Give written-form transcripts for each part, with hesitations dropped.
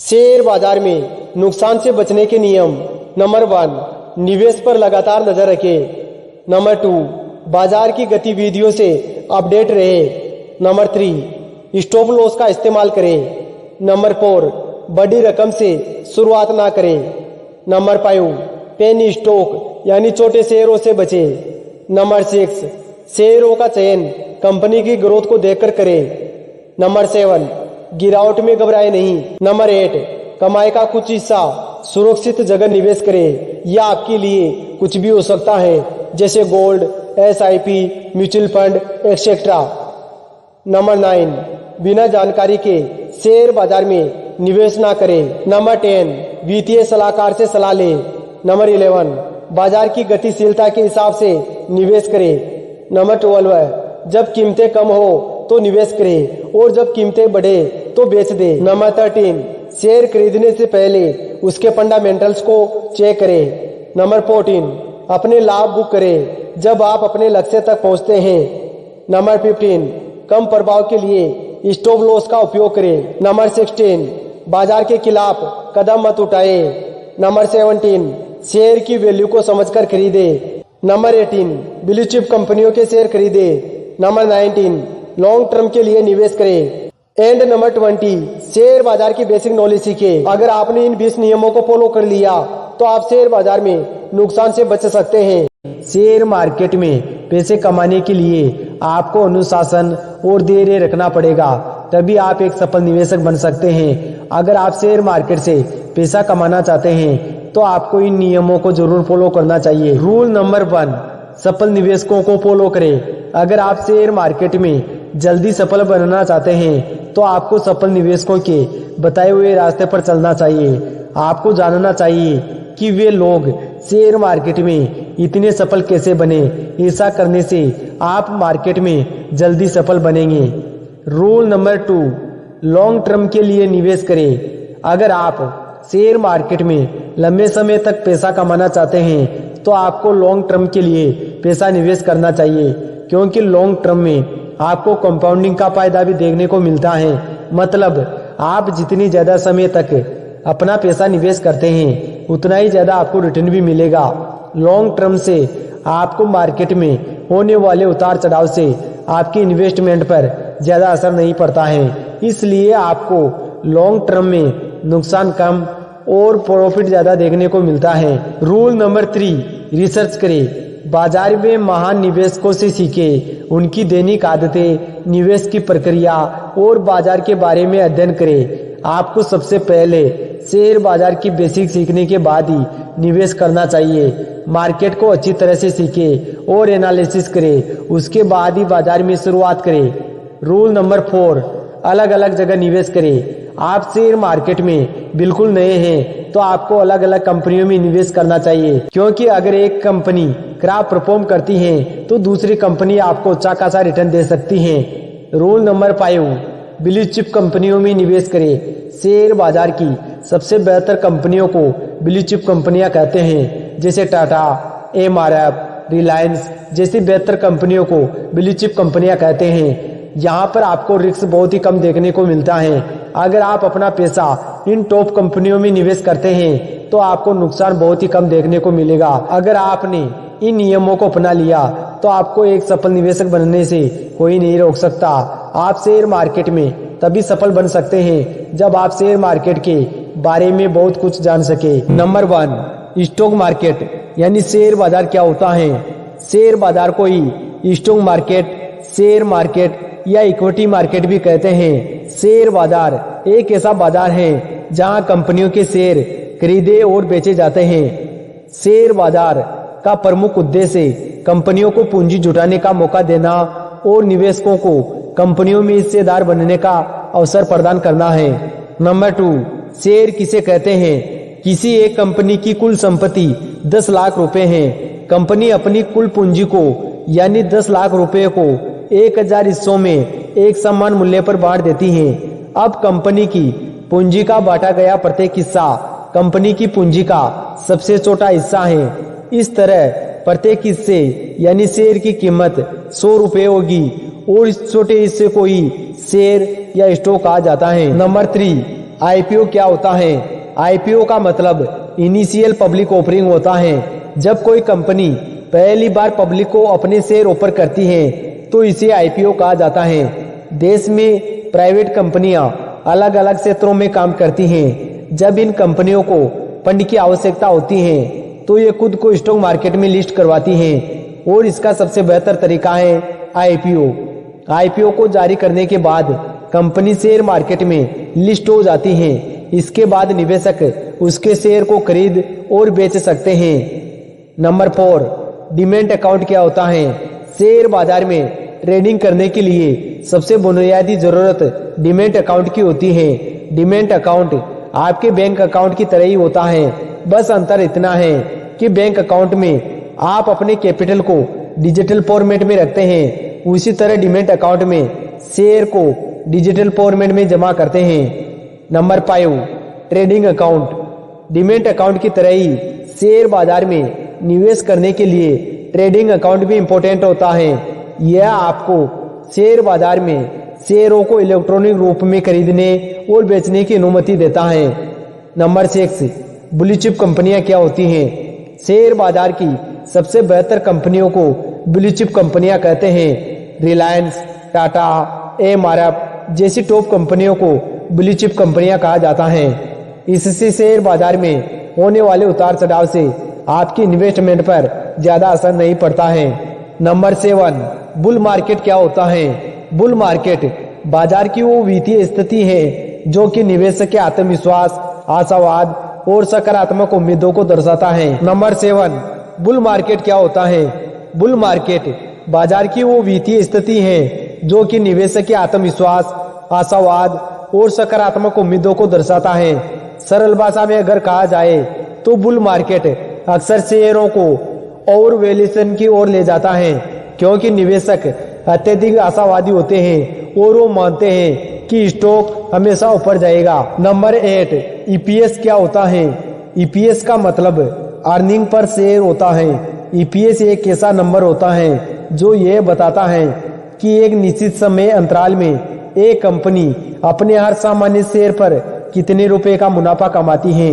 Share बाजार में नुकसान से बचने के नियम। नंबर 1, निवेश पर लगातार नजर रखें। नंबर 2, बाजार की गतिविधियों से अपडेट रहे। नंबर 3, स्टॉप लॉस का इस्तेमाल करें। नंबर 4, बड़ी रकम से शुरुआत ना करें। नंबर 5, पेनी स्टॉक यानी छोटे शेयरों से बचें। नंबर 6, शेयरों का चयन कंपनी की ग्रोथ को देखकर करें। नंबर 7, गिरावट में घबराए नहीं। नंबर 8, कमाई का कुछ हिस्सा सुरक्षित जगह निवेश करें। यह आपके लिए कुछ भी हो सकता है, जैसे gold, SIP, mutual fund etcetera. Number 9, बिना जानकारी के शेयर बाजार में निवेश ना करें। नंबर 10, वित्तीय सलाहकार से सलाह लें। नंबर 11, बाजार की गतिशीलता के हिसाब से निवेश करें। नंबर 12, जब कीमतें कम हो तो निवेश करें और जब कीमतें बढ़े तो बेच दें। नंबर 13, शेयर खरीदने से पहले उसके फंडामेंटल्स को चेक करें। नंबर 14, अपने लाभ बुक करें जब आप अपने लक्ष्य तक पहुंचते हैं। नंबर 15, कम प्रभाव के लिए स्टॉप लॉस का उपयोग करें। नंबर 16, बाजार के खिलाफ कदम मत उठाए। नंबर 17, शेयर की वैल्यू को समझकर खरीदे। नंबर 18, ब्लू चिप कंपनियों के शेयर खरीदे। नंबर 19, लॉन्ग टर्म के लिए निवेश करें। एंड नंबर 20, शेयर बाजार की बेसिक नॉलेज सीखें। अगर आपने इन 20 नियमों को फॉलो कर लिया तो आप शेयर बाजार में नुकसान से बच सकते हैं। शेयर मार्केट में पैसे कमाने के लिए आपको अनुशासन और धैर्य रखना पड़ेगा, तभी आप एक सफल निवेशक बन सकते हैं। अगर आप शेयर मार्केट से पैसा कमाना चाहते हैं तो आपको इन नियमों को जरूर फॉलो करना चाहिए। रूल नंबर 1, सफल निवेशकों को फॉलो करें। अगर आप शेयर मार्केट में जल्दी सफल बनना चाहते हैं तो आपको सफल निवेशकों के बताए हुए रास्ते पर चलना चाहिए। आपको जानना चाहिए कि वे लोग शेयर मार्केट में इतने सफल कैसे बने। ऐसा करने से आप मार्केट में जल्दी सफल बनेंगे। रूल नंबर 2, लॉन्ग टर्म के लिए निवेश करें। अगर आप शेयर मार्केट में लंबे समय तक पैसा कमाना चाहते हैं तो आपको लॉन्ग टर्म के लिए पैसा निवेश करना चाहिए, क्योंकि लॉन्ग टर्म में आपको कंपाउंडिंग का फायदा भी देखने को मिलता है। मतलब आप जितनी ज्यादा समय तक अपना पैसा निवेश करते हैं उतना ही ज्यादा आपको रिटर्न भी मिलेगा। लॉन्ग टर्म से आपको मार्केट में होने वाले उतार चढ़ाव से आपकी इन्वेस्टमेंट पर ज्यादा असर नहीं पड़ता है, इसलिए आपको लॉन्ग टर्म में नुकसान कम और प्रॉफिट ज्यादा देखने को मिलता है। रूल नंबर 3, रिसर्च करें। बाजार में महान निवेशकों से सीखें, उनकी दैनिक आदतें, निवेश की प्रक्रिया और बाजार के बारे में अध्ययन करें। आपको सबसे पहले शेयर बाजार की बेसिक सीखने के बाद ही निवेश करना चाहिए। मार्केट को अच्छी तरह से सीखें और एनालिसिस करें, उसके बाद ही बाजार में शुरुआत करें। रूल नंबर 4, अलग अलग जगह निवेश करें। आप शेयर मार्केट में बिल्कुल नए हैं तो आपको अलग अलग कंपनियों में निवेश करना चाहिए, क्योंकि अगर एक कंपनी खराब परफॉर्म करती है तो दूसरी कंपनी आपको अच्छा खासा रिटर्न दे सकती है। रूल नंबर 5, ब्लू चिप कंपनियों में निवेश करें। शेयर बाजार की सबसे बेहतर कंपनियों को ब्लू चिप कंपनियां कहते हैं, जैसे टाटा, MRF, रिलायंस जैसी बेहतर कंपनियों को ब्लू चिप कंपनियां कहते हैं। यहाँ पर आपको रिस्क बहुत ही कम देखने को मिलता है। अगर आप अपना पैसा इन टॉप कंपनियों में निवेश करते हैं तो आपको नुकसान बहुत ही कम देखने को मिलेगा। अगर आपने इन नियमों को अपना लिया तो आपको एक सफल निवेशक बनने से कोई नहीं रोक सकता। आप शेयर मार्केट में तभी सफल बन सकते हैं जब आप शेयर मार्केट के बारे में बहुत कुछ जान सके। नंबर 1, स्टॉक मार्केट यानी शेयर बाजार क्या होता है। शेयर बाजार को ही स्टॉक मार्केट, शेयर मार्केट या इक्विटी मार्केट भी कहते हैं। शेयर बाजार एक ऐसा बाजार है जहां कंपनियों के शेयर खरीदे और बेचे जाते हैं। शेयर बाजार का प्रमुख उद्देश्य कंपनियों को पूंजी जुटाने का मौका देना और निवेशकों को कंपनियों में हिस्सेदार बनने का अवसर प्रदान करना है। नंबर 2, शेयर किसे कहते हैं। किसी एक कंपनी की कुल संपत्ति 10 लाख रुपए है। कंपनी अपनी कुल पूंजी को यानी 10 लाख रुपए को 1000 हिस्सों में एक समान मूल्य पर बांट देती है। अब कंपनी की पूंजी का बांटा गया प्रत्येक हिस्सा कंपनी की पूंजी का सबसे छोटा हिस्सा है। इस तरह प्रत्येक हिस्से यानी शेयर की कीमत 100 रुपए होगी और इस छोटे हिस्से को ही शेयर या स्टॉक कहा जाता है। नंबर 3, आईपीओ क्या होता है? आईपीओ का मतलब इनिशियल पब्लिक ऑफरिंग होता है। जब कोई कंपनी पहली बार पब्लिक को अपने शेयर ऑफर करती है तो इसे आईपीओ कहा जाता है। देश में प्राइवेट कंपनियां अलग अलग क्षेत्रों में काम करती हैं। जब इन कंपनियों को फंड की आवश्यकता होती है तो ये खुद को स्टॉक मार्केट में लिस्ट करवाती हैं और इसका सबसे बेहतर तरीका है आईपीओ। आईपीओ को जारी करने के बाद कंपनी शेयर मार्केट में लिस्ट हो जाती है। इसके बाद निवेशक उसके शेयर को खरीद और बेच सकते हैं। नंबर 4, डीमैट अकाउंट क्या होता है? शेयर बाजार में ट्रेडिंग करने के लिए सबसे बुनियादी जरूरत डीमैट अकाउंट की होती है। डीमैट अकाउंट आपके बैंक अकाउंट की तरह ही होता है, बस अंतर इतना है कि बैंक अकाउंट में आप अपने कैपिटल को डिजिटल फॉर्मेट में रखते हैं, उसी तरह डीमैट अकाउंट में शेयर को डिजिटल फॉर्मेट में जमा करते हैं। Number 5, trading account. Demat account की तरह ही शेयर बाजार में निवेश करने के लिए ट्रेडिंग अकाउंट भी इम्पोर्टेंट होता है। यह आपको शेयर बाजार में शेयरों को इलेक्ट्रॉनिक रूप में खरीदने और बेचने की अनुमति देता है। नंबर 6, ब्लू चिप कंपनियां क्या होती हैं? शेयर बाजार की सबसे बेहतर कंपनियों को ब्लू चिप कंपनियां कहते हैं। रिलायंस, टाटा, एमआरएफ जैसी टॉप कंपनियों को ब्लू चिप कंपनियां कहा जाता है। इससे शेयर बाजार में होने वाले उतार चढ़ाव से आपकी इन्वेस्टमेंट पर ज्यादा असर नहीं पड़ता है। नंबर 7, बुल मार्केट क्या होता है? बुल मार्केट बाजार की वो वित्तीय स्थिति है जो कि निवेशक के आत्मविश्वास, आशावाद और सकारात्मक उम्मीदों को दर्शाता है। नंबर 7, बुल मार्केट क्या होता है? बुल मार्केट बाजार की वो वित्तीय स्थिति है जो कि निवेशक के आत्मविश्वास, आशावाद और सकारात्मक उम्मीदों को दर्शाता है। सरल भाषा में अगर कहा जाए तो बुल मार्केट अक्सर शेयरों को ओवर वैल्यूएशन की ओर ले जाता है, क्योंकि निवेशक अत्यधिक आशावादी होते हैं और वो मानते हैं कि स्टॉक हमेशा ऊपर जाएगा। नंबर 8, ईपीएस क्या होता है? ईपीएस का मतलब अर्निंग पर शेयर होता है। ईपीएस एक ऐसा नंबर होता है जो यह बताता है कि एक निश्चित समय अंतराल में एक कंपनी अपने हर सामान्य शेयर पर कितने रुपए का मुनाफा कमाती है।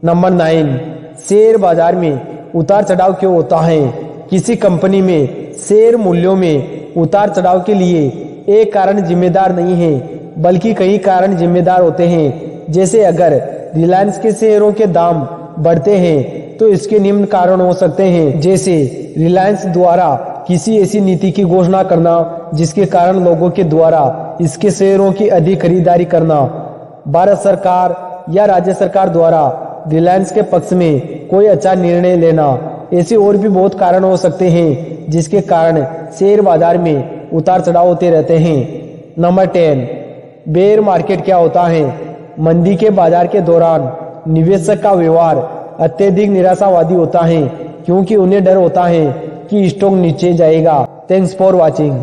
नंबर 9, शेयर बाजार में उतार चढ़ाव क्यों होता है? किसी कंपनी में शेयर मूल्यों में उतार चढ़ाव के लिए एक कारण जिम्मेदार नहीं है, बल्कि कई कारण जिम्मेदार होते हैं। जैसे अगर रिलायंस के शेयरों के दाम बढ़ते हैं तो इसके निम्न कारण हो सकते हैं, जैसे रिलायंस द्वारा किसी ऐसी नीति की घोषणा करना जिसके कारण लोगों के द्वारा इसके शेयरों की अधिक खरीदारी करना, भारत सरकार या राज्य सरकार द्वारा रिलायंस के पक्ष में कोई अच्छा निर्णय लेना। ऐसे और भी बहुत कारण हो सकते हैं जिसके कारण शेयर बाजार में उतार चढ़ाव होते रहते हैं। नंबर 10, बेयर मार्केट क्या होता है? मंदी के बाजार के दौरान निवेशक का व्यवहार अत्यधिक निराशावादी होता है, क्योंकि उन्हें डर होता है कि स्टॉक नीचे जाएगा। Thanks for watching.